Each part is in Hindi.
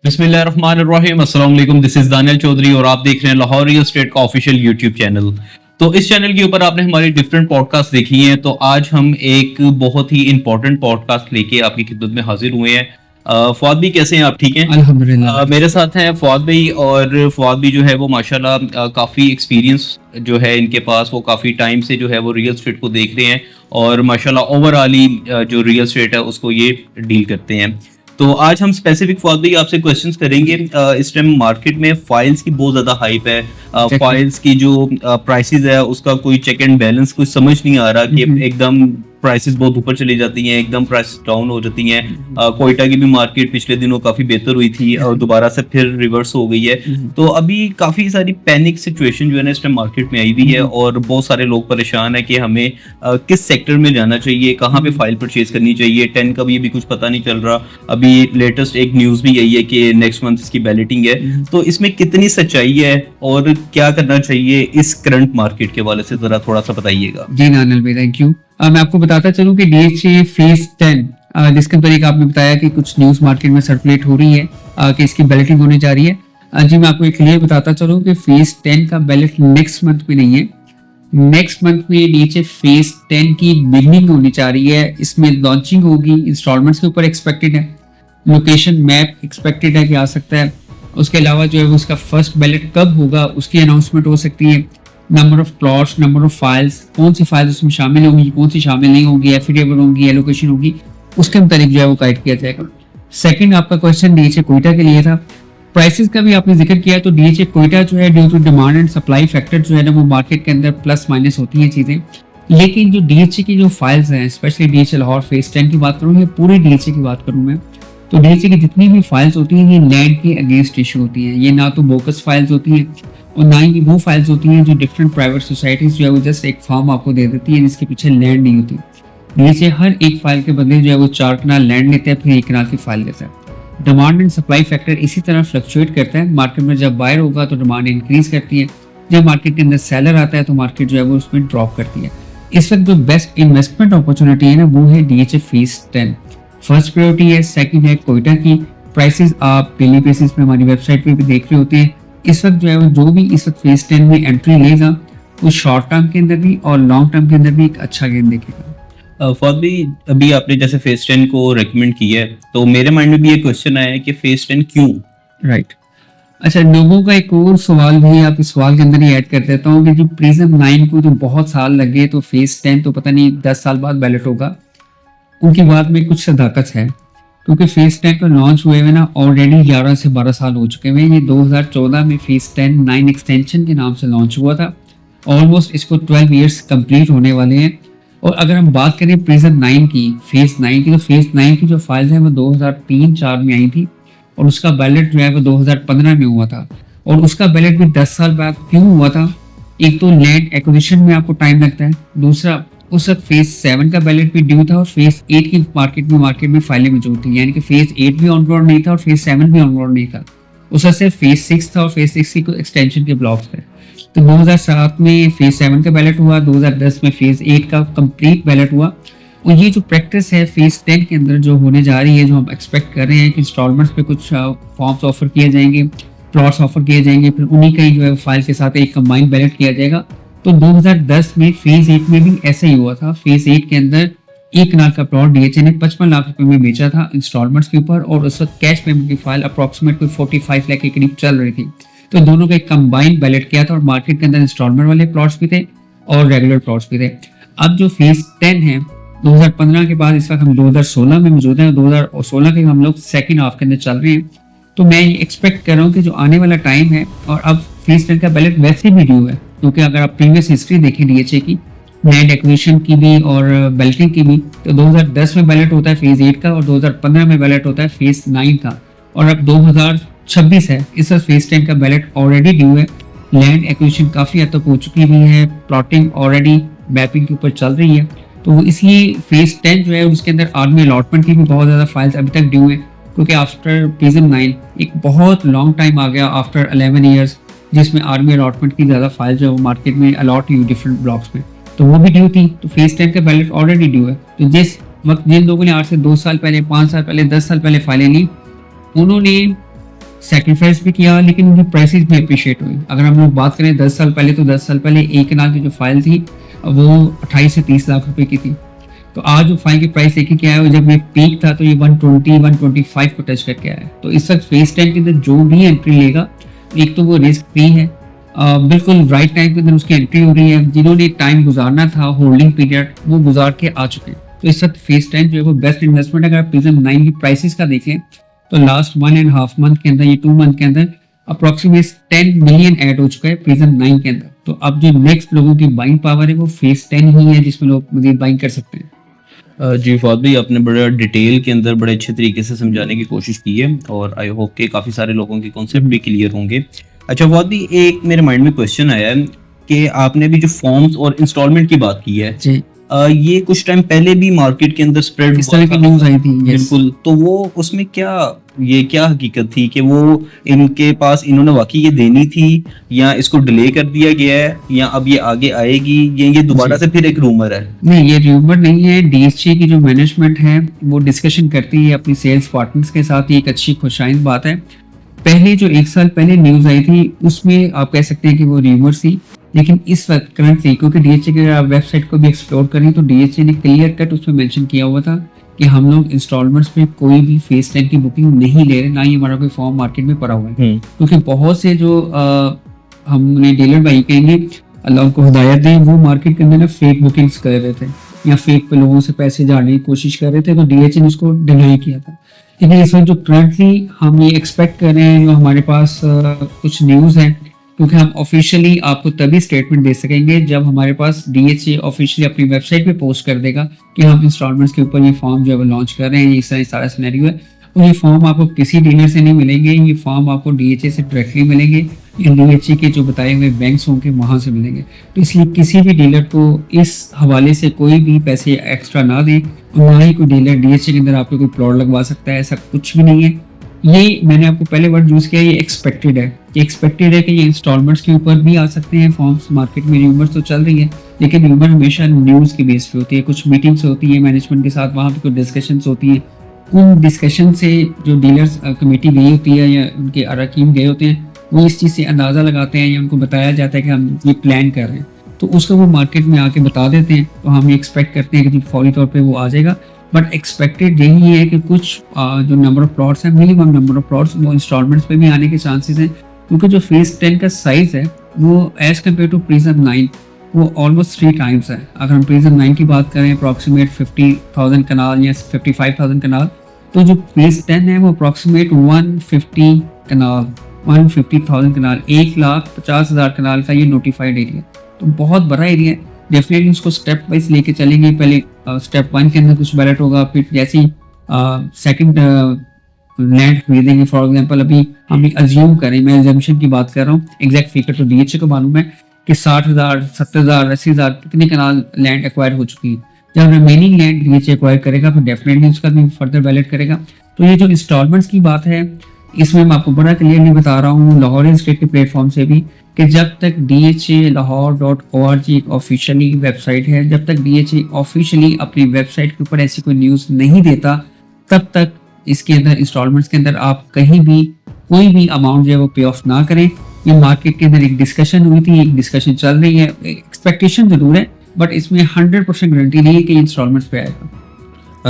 बिस्मिल्लाहिर्रहमानिर्रहीम, अस्सलाम वालेकुम। दिस इज दानियल चौधरी और आप देख रहे हैं लाहौर रियल एस्टेट का ऑफिशियल यूट्यूब चैनल। तो इस चैनल के ऊपर आपने हमारी डिफरेंट पॉडकास्ट देखी हैं, तो आज हम एक बहुत ही इंपॉर्टेंट पॉडकास्ट लेके आपकी खिदमत में हाजिर हुए हैं। फवाद भी कैसे हैं आप? ठीक हैं अल्हम्दुलिल्लाह। मेरे साथ हैं फवाद भाई, और फवाद भी जो है वो माशाल्लाह काफ़ी एक्सपीरियंस जो है इनके पास, वो काफ़ी टाइम से जो है वो रियल एस्टेट को देख रहे हैं और माशाल्लाह ओवरऑल ही जो रियल एस्टेट है उसको ये डील करते हैं। तो आज हम स्पेसिफिक फवाद भाई आपसे क्वेश्चंस करेंगे। इस टाइम मार्केट में फाइल्स की बहुत ज़्यादा हाइप है। फाइल्स की जो प्राइसेस है उसका कोई चेक एंड बैलेंस कुछ समझ नहीं आ रहा कि एकदम प्राइसेस बहुत ऊपर चली जाती हैं, एकदम प्राइस डाउन हो जाती हैं। कोयटा की भी मार्केट पिछले दिनों काफी बेहतर हुई थी और दोबारा से फिर रिवर्स हो गई है। तो अभी काफी सारी पैनिक सिचुएशन जो है ना इस टाइम मार्केट में आई हुई है और बहुत सारे लोग परेशान है कि हमें किस सेक्टर में जाना चाहिए, कहाँ पे फाइल परचेज करनी चाहिए। 10 का भी अभी कुछ पता नहीं चल रहा। अभी लेटेस्ट एक न्यूज भी यही है कि नेक्स्ट मंथ इसकी बैलेटिंग है। तो इसमें कितनी सच्चाई है और क्या करना चाहिए इस करंट मार्केट के वाले से जरा थोड़ा सा बताइएगा। जी नानिल भाई, थैंक यू। मैं आपको बताता चलूं कि DHA फेज 10 जिसके तरीके आपने बताया कि कुछ न्यूज मार्केट में सर्कुलेट हो रही है कि इसकी बैलेटिंग होने जा रही है। जी मैं आपको एक क्लियर बताता चलूं कि फेज 10 का बैलेट नेक्स्ट मंथ में नहीं है। नेक्स्ट मंथ में DHA फेज 10 की बिगनिंग होनी जा रही है। इसमें लॉन्चिंग होगी, इंस्टॉलमेंट्स के ऊपर एक्सपेक्टेड है, लोकेशन मैप एक्सपेक्टेड है कि आ सकता है। उसके अलावा जो है उसका फर्स्ट बैलेट कब होगा उसकी अनाउंसमेंट हो सकती है। Number of plots, number of files, कौन सी फाइल्स उसमें शामिल होंगी, कौन सी शामिल नहीं होंगी, एफिडेविट होंगी, एलोकेशन होगी, उसके मुताबिक जो है वो गाइड किया जाएगा। सेकंड आपका क्वेश्चन DHA कोयटा के लिए था। प्राइसेस का भी आपने जिक्र किया, तो DHA कोयटा जो है due to demand and supply factor जो है ना वो मार्केट के अंदर प्लस माइनस होती हैं चीज़ें। लेकिन जो DHA की जो फाइल्स हैं, स्पेशली DHA लाहौर फेज 10 की बात करूँ या पूरी DHA की बात करूँ मैं, तो DHA की जितनी भी फाइल्स होती हैं ये लैंड के अगेंस्ट इशू होती हैं। ये ना तो बोकस फाइल्स होती हैं और ना ही वो फाइल्स होती हैं जो डिफरेंट प्राइवेट सोसाइटीज जो है वो जस्ट एक फॉर्म आपको दे देती है जिसके पीछे लैंड नहीं होती। DHA हर एक फाइल के बदले जो है वो 4 कनाल लैंड लेते हैं, फिर 1 कनाल की फाइल देता है। डिमांड एंड सप्लाई फैक्टर इसी तरह फ्लक्चुएट करता है। मार्केट में जब बायर होगा तो डिमांड इंक्रीज करती है, जब मार्केट के अंदर सेलर आता है तो मार्केट जो है वो उसमें ड्रॉप करती है। इस वक्त जो बेस्ट इन्वेस्टमेंट अपॉर्चुनिटी है ना वो है DHA फेज 10। फर्स्ट प्रायोरिटी है। सेकंड है कोयटा की। प्राइसेस आप डेली बेसिस पे हमारी वेबसाइट पे भी देख रहे होते हैं। इस वक्त जो है वो जो भी इस वक्त फेज 10 में एंट्री लेगा वो शॉर्ट टर्म के अंदर भी और लॉन्ग टर्म के अंदर भी एक अच्छा गेन देखेगा। फवाद भाई, अभी आपने जैसे फेज 10 को रेकमेंड किया है तो मेरे माइंड में भी ये क्वेश्चन आया है कि फेज 10 क्यों? राइट। अच्छा, लोगों का एक और सवाल भी आप इस सवाल के अंदर ही ऐड कर देता हूँ कि जो प्रिज्म 9 को जो बहुत साल लगे तो फेज 10 तो पता नहीं 10 साल बाद बैलेट होगा, उनकी बात में कुछ सदाकत है। क्योंकि फेज 10 का लॉन्च हुए हुए ना ऑलरेडी 11 से 12 साल हो चुके हैं। ये 2014 में फेज 10 9 एक्सटेंशन के नाम से लॉन्च हुआ था। ऑलमोस्ट इसको 12 ईयर्स कंप्लीट होने वाले हैं। और अगर हम बात करें प्रिज्म 9 की, फेज 9 की, तो फेज 9 की जो फाइल्स हैं वो 2003-4 में आई थी और उसका बैलेट जो है वो 2015 में हुआ था। और उसका बैलेट भी 10 साल बाद क्यों हुआ था? एक तो लैंड एक्विजिशन में आपको टाइम लगता है, दूसरा उस वक्त फेज 7 का बैलेट भी ड्यू था और फेज 8 की मार्केट में फाइलें मौजूद थी, यानी कि फेज 8 भी ऑनबोर्ड नहीं था और फेज 7 भी ऑनबोर्ड नहीं था। उस वक्त से फेज 6 था और फेज 6 की एक्सटेंशन के ब्लॉक्स थे। तो 2007 में फेज 7 का बैलेट हुआ, 2010 में फेज 8 का कंप्लीट बैलेट हुआ। और ये जो प्रैक्टिस है फेज 10 के अंदर जो होने जा रही है, जो हम एक्सपेक्ट कर रहे हैं कि इंस्टॉलमेंट्स पे कुछ फॉर्म्स ऑफर किए जाएंगे, प्लॉट्स ऑफर किए जाएंगे, फिर उन्हीं का ही जो है फाइल के साथ एक कंबाइंड बैलेट किया जाएगा। तो 2010 में फेज 8 में भी ऐसा ही हुआ था। फेज 8 के अंदर 1 कनाल का प्लॉट DHA ने 55 लाख रुपए में बेचा था इंस्टॉलमेंट्स के ऊपर और उस वक्त कैश पेमेंट की फाइल अप्रॉक्सीमेट कोई 45 लाख के करीब चल रही थी। तो दोनों का एक कंबाइंड बैलेट किया था और मार्केट के अंदर इंस्टॉलमेंट वाले प्लॉट्स भी थे और रेगुलर प्लॉट्स भी थे। अब जो फेज 10 है 2015 के बाद इस वक्त हम 2016 में मौजूद हैं। 2016 के हम लोग सेकेंड हाफ के अंदर चल रहे हैं। तो मैं ये एक्सपेक्ट कर रहा हूँ कि जो आने वाला टाइम है, और अब फेज 10 का बैलेट वैसे भी ड्यू है, क्योंकि अगर आप प्रीवियस हिस्ट्री देखें DHA की, लैंड एक्विजिशन की भी और बैलेटिंग की भी, तो 2010 में बैलेट होता है फेज 8 का और 2015 में बैलेट होता है फेज 9 का। और अब 2026 है, इस वक्त फेज 10 का बैलेट ऑलरेडी ड्यू है। लैंड एक्विजिशन काफ़ी हद तक हो चुकी हुई है, प्लॉटिंग ऑलरेडी मैपिंग के ऊपर चल रही है। तो इसलिए फेज 10 जो है उसके अंदर आर्मी अलॉटमेंट की भी बहुत ज़्यादा फाइल्स अभी तक ड्यू है, क्योंकि आफ्टर प्रिज्म 9 एक बहुत लॉन्ग टाइम आ गया, आफ्टर 11 ईयर्स, जिसमें आर्मी अलॉटमेंट की ज़्यादा फाइल जो है वो मार्केट में अलॉट हुई डिफरेंट ब्लॉक्स में, तो वो भी ड्यू थी। तो फेज 10 का बैलेट ऑलरेडी ड्यू है। तो जिस वक्त जिन लोगों ने आज से 2 साल पहले, 5 साल पहले, 10 साल पहले फाइलें ली, उन्होंने सेक्रीफाइस भी किया, लेकिन उनकी प्राइसेस भी अप्रिशिएट हुई। अगर हम लोग बात करें 10 साल पहले, तो 10 साल पहले एक कनाल की जो फाइल थी वो 28 से 30 लाख रुपए की थी। तो आज जो फाइल की प्राइस देखिए क्या है, जब ये पीक था तो ये 120 125 को टच करके आया है। तो इस वक्त फेस टाइम के अंदर जो भी एंट्री लेगा, एक तो वो रिस्क फ्री है, बिल्कुल राइट टाइम के अंदर उसकी एंट्री हो रही है। जिन्होंने टाइम गुजारना था, होल्डिंग पीरियड, वो गुजार के आ चुके हैं। तो इस वक्त फेस टाइम जो है वो बेस्ट इन्वेस्टमेंट है। अगर आप प्रिज्म 9 की प्राइसेस का देखें तो लास्ट 1.5 मंथ के अंदर, ये 2 मंथ के अंदर अप्रोक्सीमेट 10 मिलियन ऐड हो चुका है प्रिज्म 9 के अंदर। तो अब जो नेक्स्ट लोगों की बाइंग पावर है वो फेस 10 ही है, जिसमें लोग मजीद बाइंग कर सकते हैं। जी फवाद भाई, आपने बड़ा डिटेल के अंदर बड़े अच्छे तरीके से समझाने की कोशिश की है और आई होप कि काफ़ी सारे लोगों के कॉन्सेप्ट भी क्लियर होंगे। अच्छा फवाद भाई, एक मेरे माइंड में क्वेश्चन आया है कि आपने भी जो फॉर्म्स और इंस्टॉलमेंट की बात की है, जी, ये कुछ टाइम पहले भी मार्केट के अंदर स्प्रेड इस तरह की न्यूज़ आई थी। yes। बिल्कुल, तो वो उसमें क्या हकीकत थी कि वो इनके पास इन्होंने वाकई ये देनी थी, या इसको डिले कर दिया गया है, या अब ये आगे आएगी, ये दोबारा से फिर एक रूमर है? नहीं, ये रूमर नहीं है। डीएससी की जो मैनेजमेंट है वो डिस्कशन करती है अपनी सेल्स पार्टनर्स के साथ। ये एक अच्छी खुशाइंद बात है। पहले जो 1 साल पहले न्यूज़ आई थी उसमें आप कह सकते हैं कि वो रूमर थी, लेकिन इस वक्त करंटली, क्योंकि डीएचए की आप वेबसाइट को भी एक्सप्लोर करें तो डीएचए ने क्लियर कट उसमें मेंशन किया हुआ था कि हम लोग इंस्टॉलमेंट्स पे कोई भी फेस टाइम की बुकिंग नहीं ले रहे, ना ही हमारा कोई फॉर्म मार्केट में पड़ा हुआ है। क्योंकि बहुत से जो हमने डीलर भाई कहेंगे, अल्लाह उनको हिदायत दे, वो मार्केट के अंदर ना फेक बुकिंग्स कर रहे थे या फेक पे लोगों से पैसे जाने की कोशिश कर रहे थे, तो डीएचए ने उसको डिनाई किया था। लेकिन इस वक्त जो करंटली हम ये एक्सपेक्ट कर रहे हैं, जो हमारे पास कुछ न्यूज़ है, क्योंकि हम ऑफिशियली आपको तभी स्टेटमेंट दे सकेंगे जब हमारे पास डीएचए ऑफिशियली अपनी वेबसाइट पे पोस्ट कर देगा कि हम इंस्टॉलमेंट्स के ऊपर ये फॉर्म जो है वो लॉन्च कर रहे हैं। ये सारा सिनेरियो है, और ये फॉर्म आपको किसी डीलर से नहीं मिलेंगे, ये फॉर्म आपको डीएचए से डायरेक्टली मिलेंगे या डीएचए के जो बताए हुए बैंक्स होंगे वहाँ से मिलेंगे। तो इसलिए किसी भी डीलर को इस हवाले से कोई भी पैसे एक्स्ट्रा ना दें, और ना ही कोई डीलर डीएचए के अंदर आपको कोई प्लॉट लगवा सकता है, ऐसा कुछ भी नहीं है। ये मैंने आपको पहले वर्ड यूज़ किया, ये एक्सपेक्टेड है। ये एक्सपेक्टेड है कि ये इंस्टॉलमेंट्स के ऊपर भी आ सकते हैं फॉर्म्स। मार्केट में र्यूमर्स तो चल रही है, लेकिन र्यूमर हमेशा न्यूज़ के बेस पे होती है। कुछ मीटिंग्स होती है मैनेजमेंट के साथ, वहाँ पे कुछ डिस्कशंस होती हैं। उन डिस्कशन से जो डीलर्स कमेटी गई होती है या उनके अरकान गए होते हैं, वो इस चीज़ से अंदाज़ा लगाते हैं या उनको बताया जाता है कि हम ये प्लान कर रहे हैं, तो उसको वो मार्केट में आके बता देते हैं। तो हम ये एक्सपेक्ट करते हैं कि फौरी तौर पर वो आ जाएगा। बट एक्सपेक्टेड यही है कि कुछ जो नंबर ऑफ प्लॉट्स हैं, मिनिमम नंबर ऑफ प्लॉट्स, वो इंस्टॉलमेंट्स पे भी आने के चांसेस हैं, क्योंकि जो फेज 10 का साइज है वो एज कम्पेयर टू प्रिज्म 9 वो ऑलमोस्ट 3 टाइम्स है। अगर हम प्रिज्म 9 की बात करें अप्रॉक्सीमेट 50,000 कनाल या 55,000 कनाल, तो जो फेज 10 है वो अप्रॉक्सीमेट 150 कनाल 150,000 कनाल 1,50,000 कनाल का ये नोटिफाइड एरिया, तो बहुत बड़ा एरिया है। डेफिनेटली उसको स्टेप वाइज लेके चलेंगे। पहले स्टेप 1 के अंदर कुछ बैलेट होगा, फिर जैसे ही सेकंड लैंड खरीदेंगे, फॉर एग्जांपल अभी हम अज्यूम करें, मैं एग्जाम्पशन की बात कर रहा हूँ, एग्जैक्ट फिगर तो डीएचए को मालूम है कि 60,000 70,000 80,000 कितने कनाल लैंड एक्वायर हो चुकी है। जब रिमेनिंग लैंड डीएचए एक्वायर करेगा फिर डेफिनेटली उसका भी फर्दर बैलेट करेगा। तो ये जो इंस्टॉलमेंट्स की बात है, इसमें मैं आपको बड़ा क्लियरली बता रहा हूँ लाहौर स्टेट के प्लेटफॉर्म से भी, कि जब तक DHA-Lahore.org ऑफिशियली वेबसाइट है, जब तक DHA ऑफिशियली अपनी वेबसाइट के ऊपर ऐसी कोई न्यूज़ नहीं देता, तब तक इसके अंदर इंस्टॉलमेंट्स के अंदर आप कहीं भी कोई भी अमाउंट जो है वो पे ऑफ ना करें। ये मार्केट के अंदर एक डिस्कशन हुई थी, एक डिस्कशन चल रही है, एक्सपेक्टेशन जरूर है, बट इसमें 100% गारंटी नहीं है कि इंस्टॉलमेंट्स पे आएगा।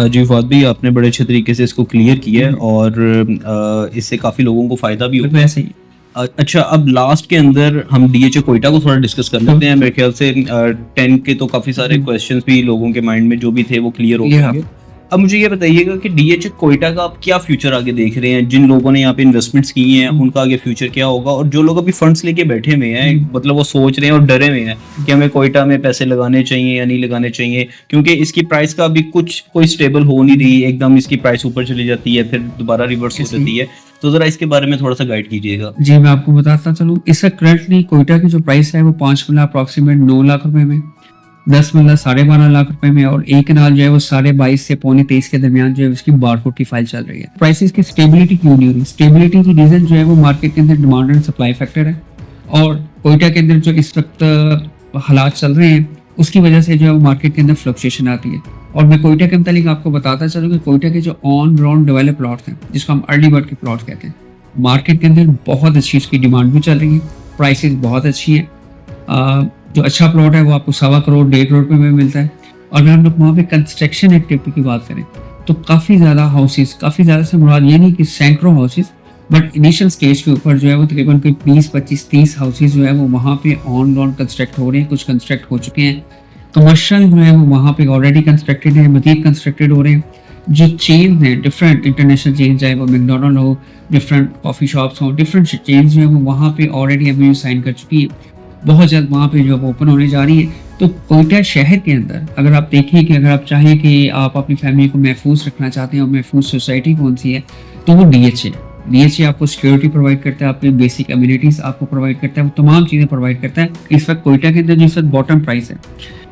जी फवाद भाई, आपने बड़े अच्छे तरीके से इसको क्लियर किया है और इससे काफ़ी लोगों को फ़ायदा भी होगा। वैसे ही अच्छा, अब लास्ट के अंदर हम डीएचए कोयटा को थोड़ा डिस्कस कर लेते हैं। मेरे ख्याल से 10 के तो काफ़ी सारे क्वेश्चंस भी लोगों के माइंड में जो भी थे वो क्लियर हो गए। अब मुझे ये बताइएगा कि डीएचए कोयटा का आप क्या फ्यूचर आगे देख रहे हैं? जिन लोगों ने यहाँ पे इन्वेस्टमेंट्स की हैं उनका आगे फ्यूचर क्या होगा, और जो लोग अभी फंड्स लेके बैठे हुए हैं, मतलब वो सोच रहे हैं और डरे हुए हैं कि हमें कोयटा में पैसे लगाने चाहिए या नहीं लगाने चाहिए, क्योंकि इसकी प्राइस का अभी कोई स्टेबल हो नहीं रही, एकदम इसकी प्राइस ऊपर चली जाती है फिर दोबारा रिवर्स हो जाती है। तो जरा इसके बारे में थोड़ा सा गाइड कीजिएगा। जी, मैं आपको बताता चलूँ, इसका करंटली कोयटा की जो प्राइस है वो 5 मरला अप्रॉक्सीमेट 9 लाख रुपए में, 10 मरला 12.5 लाख रुपए में, और एक कनाल जो है वो 22.5 से 23 के दरमियान जो है उसकी बारकोड की फाइल चल रही है। प्राइसेस की स्टेबिलिटी क्यों नहीं हो रही? स्टेबिलिटी की रीजन जो है वो मार्केट के अंदर डिमांड एंड सप्लाई फैक्टर है, और कोयटा के अंदर जो इस वक्त हालात चल रहे हैं उसकी वजह से जो है वो मार्केट के अंदर फ्लक्चुएशन आती है। और मैं कोयटा के मुतालिक आपको बताता चलूँ कि कोयटा के जो ऑन ग्राउंड डेवलप प्लॉट हैं, जिसको हम अर्ली बर्ड के प्लॉट कहते हैं, मार्केट के अंदर बहुत अच्छी उसकी डिमांड भी चल रही है, प्राइसेस बहुत अच्छी हैं। जो अच्छा प्लॉट है वो आपको 1.25 करोड़ 1.5 करोड़ रुपए में मिलता है। और अगर हम लोग वहाँ पे कंस्ट्रक्शन एक्टिविटी की बात करें तो काफ़ी ज़्यादा हाउसेस, काफ़ी ज़्यादा से मुराद ये नहीं कि सैकड़ों हाउसेस, बट इनिशियल स्टेज के ऊपर जो है वो तकरीबन कोई 20 25 30 हाउसेस जो है वो वहाँ पे ऑन लॉन कंस्ट्रक्ट हो रहे हैं, कुछ कंस्ट्रक्ट हो चुके हैं। कमर्शियल जो है वो वहाँ पे ऑलरेडी कंस्ट्रक्टेड है, मज़ीद कंस्ट्रक्टेड हो रहे हैं। जो चेन है डिफरेंट इंटरनेशनल चेन, चाहे वो मैकडोनल्ड हो, डिफरेंट कॉफ़ी शॉप्स हो, डिफरेंट चेन जो है वो वहाँ पे ऑलरेडी एमओयू साइन कर चुकी है। बहुत जल्द वहाँ पे जो है ओपन होने जा रही है। तो कोयटा शहर के अंदर अगर आप देखें कि अगर आप चाहें कि आप अपनी फैमिली को महफूज रखना चाहते हैं और महफूज सोसाइटी कौन सी है, तो वो DHA। DHA आपको सिक्योरिटी प्रोवाइड करता है, आपकी बेसिक अम्यूनिटीज़ आपको प्रोवाइड करता है, वो तमाम चीज़ें प्रोवाइड करता है। इस वक्त कोयटा के अंदर जिस वक्त बॉटम प्राइस है,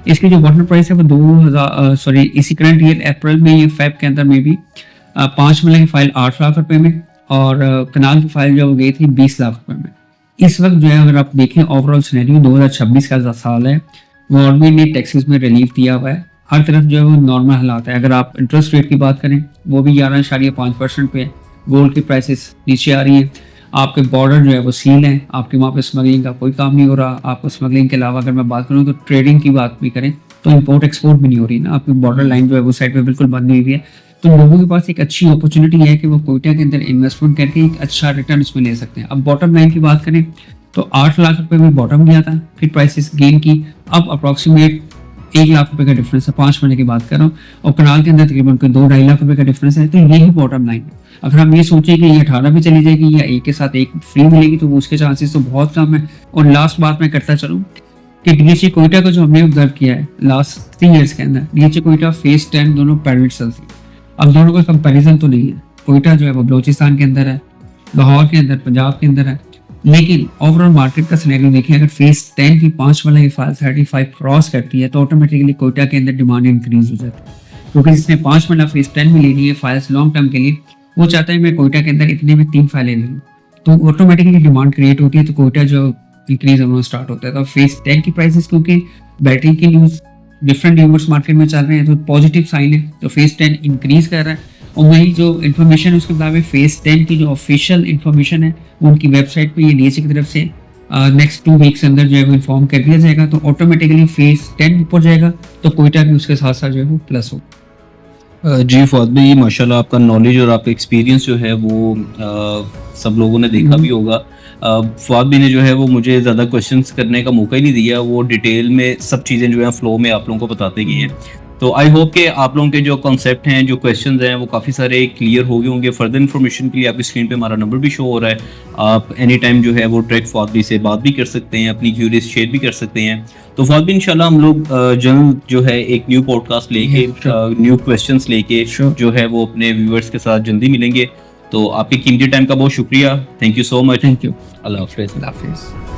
इसकी जो बॉटम प्राइस है वो इसी करंट ईयर अप्रैल में, ये फेब के अंदर में भी 5 मरले की फाइल 8 लाख रुपए में, और कनाल की फाइल जो गई थी 20 लाख रुपए में। इस वक्त जो है अगर आप देखें ओवरऑल सिनेरियो 2026 का साल है, गवर्नमेंट ने टैक्सेस में रिलीफ दिया हुआ है, हर तरफ जो है वो नॉर्मल हालात है। अगर आप इंटरेस्ट रेट की बात करें वो भी 11.5% पे है, गोल्ड की प्राइसेस नीचे आ रही हैं, आपके बॉर्डर जो है वो सील है, आपके वहाँ पे स्मगलिंग का कोई काम नहीं हो रहा। आपको स्मगलिंग के अलावा अगर मैं बात करूँ तो ट्रेडिंग की बात भी करें तो इंपोर्ट एक्सपोर्ट भी नहीं हो रही ना, आपकी बॉर्डर लाइन जो है वो साइड पे बिल्कुल बंद हुई है। तो लोगों के पास एक अच्छी अपॉर्चुनिटी है कि वो कोयटा के अंदर इन्वेस्टमेंट करके एक अच्छा रिटर्न इसमें ले सकते हैं। अब बॉटम लाइन की बात करें तो 8 लाख रुपए में बॉटम गया था, फिर प्राइसेस गेन की, अब अप्रॉक्सीमेट 1 लाख रुपए का डिफरेंस है, 5 महीने की बात कर रहा हूँ, और कनाल के अंदर तकरीबन कोई 2-2.5 लाख रुपए का डिफरेंस है। तो यही बॉटम लाइन है। अगर हम ये सोचें कि ये 18 भी चली जाएगी या एक के साथ एक फ्री मिलेगी तो उसके चांसेस तो बहुत कम है। और लास्ट बात मैं करता चलूँ कि DHA कोयटा का जो हमने ऑब्जर्व किया है लास्ट 3 ईयर्स के अंदर, DHA कोयटा फेज 10 दोनों पैरेलल चलती है। अब दोनों का कंपैरिजन तो नहीं है, कोयटा जो है वो बलोचिस्तान के अंदर है, लाहौर के अंदर, पंजाब के अंदर है, लेकिन ओवरऑल मार्केट का सिनेरियो देखिए, अगर फेज 10 की 5 वाला की फाइल 35 क्रॉस करती है तो ऑटोमेटिकली कोयटा के अंदर डिमांड इंक्रीज हो जाती है, क्योंकि जिसने 5 वाला फेज 10 में लेनी है फाइल्स लॉन्ग टर्म के लिए, वो चाहता है मैं कोयटा के अंदर इतने में 3 फाइलें ले लूँ, तो ऑटोमेटिकली डिमांड क्रिएट होती है, तो कोयटा जो इंक्रीज होना स्टार्ट होता है। तो फेज 10 की प्राइसेस क्योंकि बैटरी की न्यूज़ डिफरेंट यूनिवर्स मार्केट में चल रहे हैं तो पॉजिटिव साइन है, तो फेज 10 इंक्रीज कर रहा है। और वही जो इन्फॉर्मेशन है उसके मुताबिक फेज 10 की जो ऑफिशियल इन्फॉर्मेशन है वो उनकी वेबसाइट पे ये DHA की तरफ से नेक्स्ट 2 वीक्स अंदर जो है वो इन्फॉर्म कर दिया जाएगा, तो ऑटोमेटिकली फेज 10 ऊपर जाएगा तो कोयटा भी उसके साथ साथ जो है वो प्लस हो। जी फौद भाई, माशाल्लाह आपका नॉलेज और आपका एक्सपीरियंस जो है वो सब लोगों ने देखा भी होगा। फौद भाई ने जो है वो मुझे ज़्यादा क्वेश्चंस करने का मौका ही नहीं दिया, वो डिटेल में सब चीज़ें जो है फ्लो में आप लोगों को बताते गए हैं। तो आई होप कि आप लोगों के जो कॉन्सेप्ट हैं, जो क्वेश्चंस हैं, वो काफ़ी सारे क्लियर हो गए होंगे। फर्दर इन्फॉर्मेशन के लिए आपकी स्क्रीन पे हमारा नंबर भी शो हो रहा है, आप एनी टाइम जो है वो डायरेक्ट फौद भाई से बात भी कर सकते हैं, अपनी क्यूरीज शेयर भी कर सकते हैं। तो फौद भाई इंशाल्लाह हम लोग जल्द जो है एक न्यू पॉडकास्ट लेके, न्यू क्वेश्चंस लेके जो है वो अपने व्यूअर्स के साथ जल्दी मिलेंगे। तो आपके कीमती टाइम का बहुत शुक्रिया, thank you so much. Thank you, अल्लाह हाफिज़। अल्लाह हाफिज़।